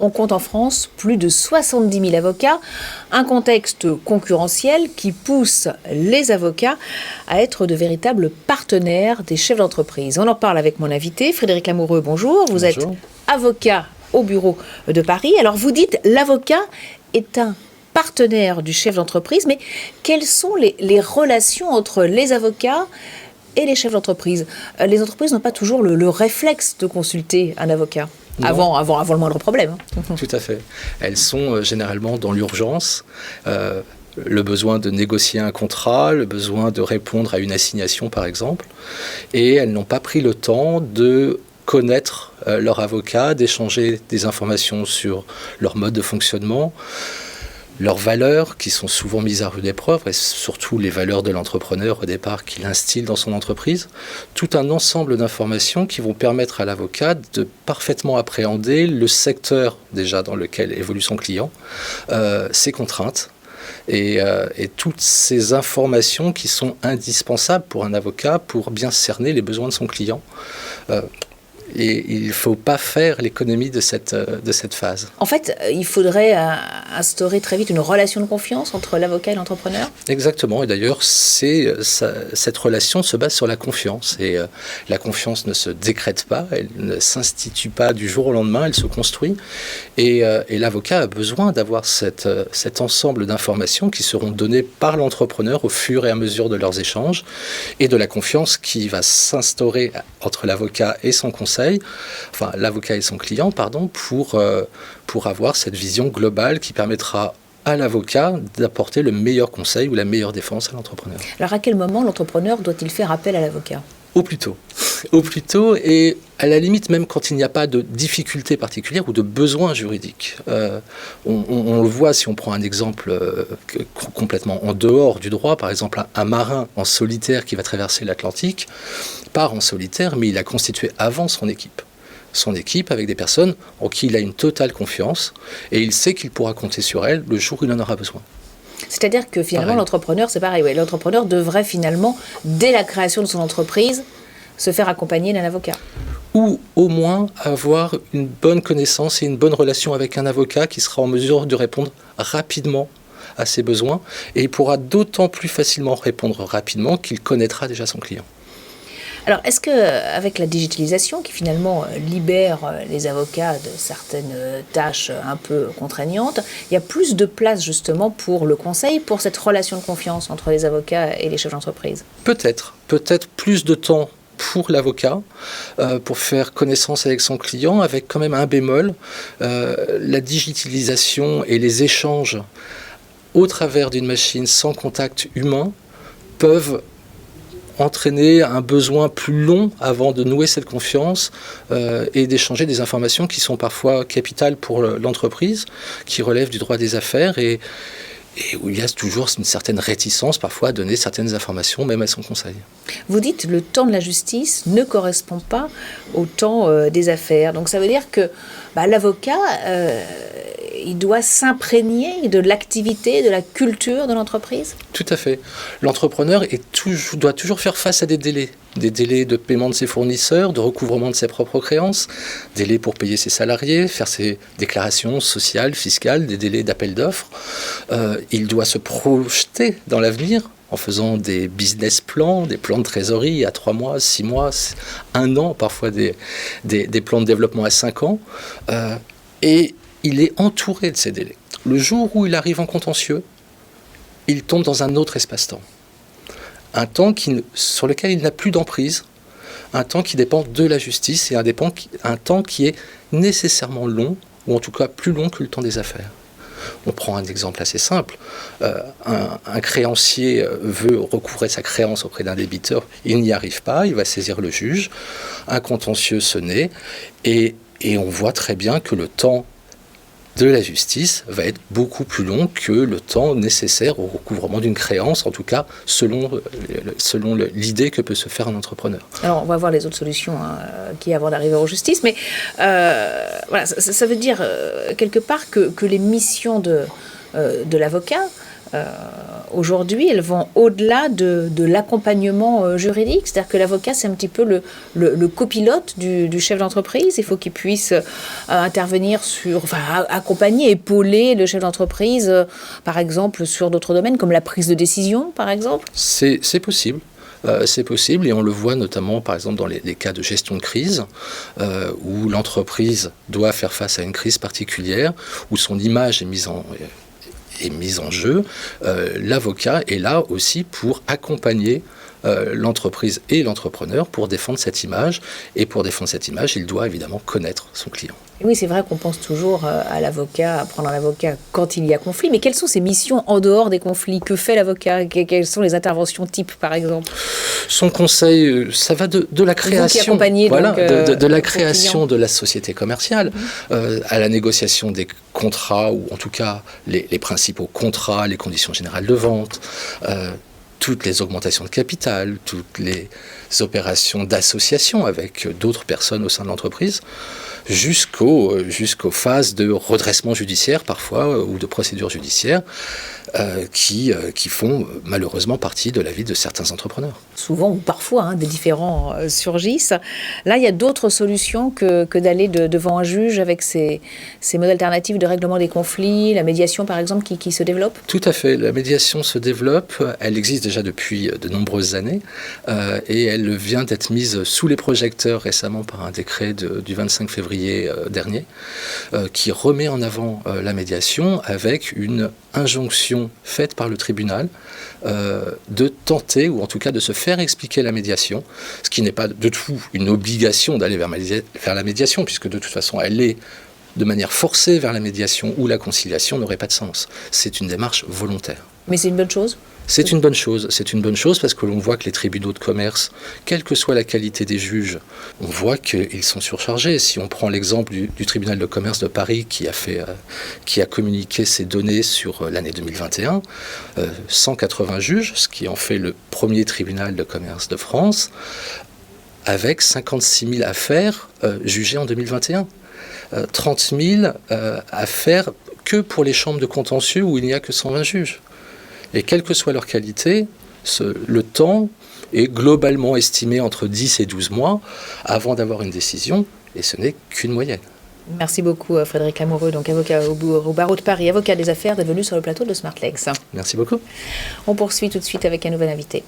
on compte en France plus de 70 000 avocats, un contexte concurrentiel qui pousse les avocats à être de véritables partenaires des chefs d'entreprise. On en parle avec mon invité, Frédéric Lamoureux, bonjour. Vous êtes avocat au bureau de Paris. Alors vous dites, l'avocat est un partenaire du chef d'entreprise, mais quelles sont les relations entre les avocats et les chefs d'entreprise? Les entreprises n'ont pas toujours le réflexe de consulter un avocat avant le moindre problème. Tout à fait. Elles sont généralement dans l'urgence, le besoin de négocier un contrat, le besoin de répondre à une assignation par exemple, et elles n'ont pas pris le temps de connaître leur avocat, d'échanger des informations sur leur mode de fonctionnement, leurs valeurs qui sont souvent mises à rude épreuve, et surtout les valeurs de l'entrepreneur au départ qu'il instille dans son entreprise, tout un ensemble d'informations qui vont permettre à l'avocat de parfaitement appréhender le secteur déjà dans lequel évolue son client, ses contraintes, et toutes ces informations qui sont indispensables pour un avocat pour bien cerner les besoins de son client. Et il ne faut pas faire l'économie de cette phase. En fait, il faudrait instaurer très vite une relation de confiance entre l'avocat et l'entrepreneur. Exactement. Et d'ailleurs, cette relation se base sur la confiance. Et la confiance ne se décrète pas, elle ne s'institue pas du jour au lendemain, elle se construit. Et l'avocat a besoin d'avoir cet ensemble d'informations qui seront données par l'entrepreneur au fur et à mesure de leurs échanges et de la confiance qui va s'instaurer entre l'avocat et son conseil. Enfin l'avocat et son client, pour avoir cette vision globale qui permettra à l'avocat d'apporter le meilleur conseil ou la meilleure défense à l'entrepreneur. Alors à quel moment l'entrepreneur doit-il faire appel à l'avocat ? Au plus tôt. Au plus tôt, et à la limite même quand il n'y a pas de difficulté particulière ou de besoin juridique. On le voit si on prend un exemple complètement en dehors du droit, par exemple un marin en solitaire qui va traverser l'Atlantique, part en solitaire, mais il a constitué avant son équipe avec des personnes en qui il a une totale confiance, et il sait qu'il pourra compter sur elles le jour où il en aura besoin. C'est-à-dire que finalement, l'entrepreneur, c'est pareil. L'entrepreneur devrait finalement, dès la création de son entreprise, se faire accompagner d'un avocat. Ou au moins avoir une bonne connaissance et une bonne relation avec un avocat qui sera en mesure de répondre rapidement à ses besoins. Et il pourra d'autant plus facilement répondre rapidement qu'il connaîtra déjà son client. Alors, est-ce qu'avec la digitalisation qui finalement libère les avocats de certaines tâches un peu contraignantes, il y a plus de place justement pour le conseil, pour cette relation de confiance entre les avocats et les chefs d'entreprise ? Peut-être plus de temps pour l'avocat, pour faire connaissance avec son client, avec quand même un bémol, la digitalisation et les échanges au travers d'une machine sans contact humain peuvent entraîner un besoin plus long avant de nouer cette confiance et d'échanger des informations qui sont parfois capitales pour l'entreprise, qui relèvent du droit des affaires et où il y a toujours une certaine réticence parfois à donner certaines informations, même à son conseil. Vous dites que le temps de la justice ne correspond pas au temps des affaires. Donc ça veut dire que l'avocat, il doit s'imprégner de l'activité, de la culture de l'entreprise ? Tout à fait. L'entrepreneur doit toujours faire face à des délais de paiement de ses fournisseurs, de recouvrement de ses propres créances, délais pour payer ses salariés, faire ses déclarations sociales, fiscales, des délais d'appel d'offres. Il doit se projeter dans l'avenir en faisant des business plans, des plans de trésorerie à 3 mois, 6 mois, 1 an, parfois des plans de développement à 5 ans. Et il est entouré de ces délais. Le jour où il arrive en contentieux, il tombe dans un autre espace-temps. Un temps sur lequel il n'a plus d'emprise, un temps qui dépend de la justice et un temps qui est nécessairement long, ou en tout cas plus long que le temps des affaires. On prend un exemple assez simple. Un créancier veut recouvrer sa créance auprès d'un débiteur, il n'y arrive pas, il va saisir le juge, un contentieux se naît, et on voit très bien que le temps de la justice va être beaucoup plus long que le temps nécessaire au recouvrement d'une créance, en tout cas selon l'idée que peut se faire un entrepreneur. Alors on va voir les autres solutions qui avant d'arriver aux justices, mais ça veut dire quelque part que les missions de l'avocat aujourd'hui, elles vont au-delà de l'accompagnement juridique. C'est-à-dire que l'avocat, c'est un petit peu le copilote du chef d'entreprise. Il faut qu'il puisse intervenir accompagner, épauler le chef d'entreprise, par exemple, sur d'autres domaines, comme la prise de décision, par exemple. C'est possible. C'est possible et on le voit notamment par exemple dans les cas de gestion de crise où l'entreprise doit faire face à une crise particulière, où son image est mise en jeu. L'avocat est là aussi pour accompagner l'entreprise et l'entrepreneur pour défendre cette image. Et pour défendre cette image, il doit évidemment connaître son client. Oui, c'est vrai qu'on pense toujours à l'avocat, à prendre un avocat quand il y a conflit. Mais quelles sont ses missions en dehors des conflits? Que fait l'avocat? Quelles sont les interventions type, par exemple? Son conseil, ça va de la création, de la création de la société commerciale à la négociation des contrats, ou en tout cas les principaux contrats, les conditions générales de vente, toutes les augmentations de capital, toutes les opérations d'association avec d'autres personnes au sein de l'entreprise, jusqu'aux phases de redressement judiciaire parfois, ou de procédures judiciaires qui font malheureusement partie de la vie de certains entrepreneurs. Souvent ou parfois, des différends surgissent. Là, il y a d'autres solutions que d'aller devant un juge avec ces modes alternatifs de règlement des conflits, la médiation par exemple qui se développe? Tout à fait, la médiation se développe, elle existe déjà depuis de nombreuses années et elle vient d'être mise sous les projecteurs récemment par un décret du 25 février dernier qui remet en avant la médiation avec une injonction faite par le tribunal de tenter, ou en tout cas de se faire expliquer la médiation, ce qui n'est pas de tout une obligation d'aller vers la médiation, puisque de toute façon elle est de manière forcée vers la médiation ou la conciliation n'aurait pas de sens. C'est une démarche volontaire. Mais c'est une bonne chose ? C'est une bonne chose parce que l'on voit que les tribunaux de commerce, quelle que soit la qualité des juges, on voit qu'ils sont surchargés. Si on prend l'exemple du tribunal de commerce de Paris qui a communiqué ses données sur l'année 2021, 180 juges, ce qui en fait le premier tribunal de commerce de France, avec 56 000 affaires jugées en 2021. 30 000 affaires que pour les chambres de contentieux où il n'y a que 120 juges. Et quelle que soit leur qualité, le temps est globalement estimé entre 10 et 12 mois avant d'avoir une décision, et ce n'est qu'une moyenne. Merci beaucoup Frédéric Lamoureux, donc avocat au barreau de Paris, avocat des affaires, d'être venu sur le plateau de Smartlex. Merci beaucoup. On poursuit tout de suite avec un nouvel invité.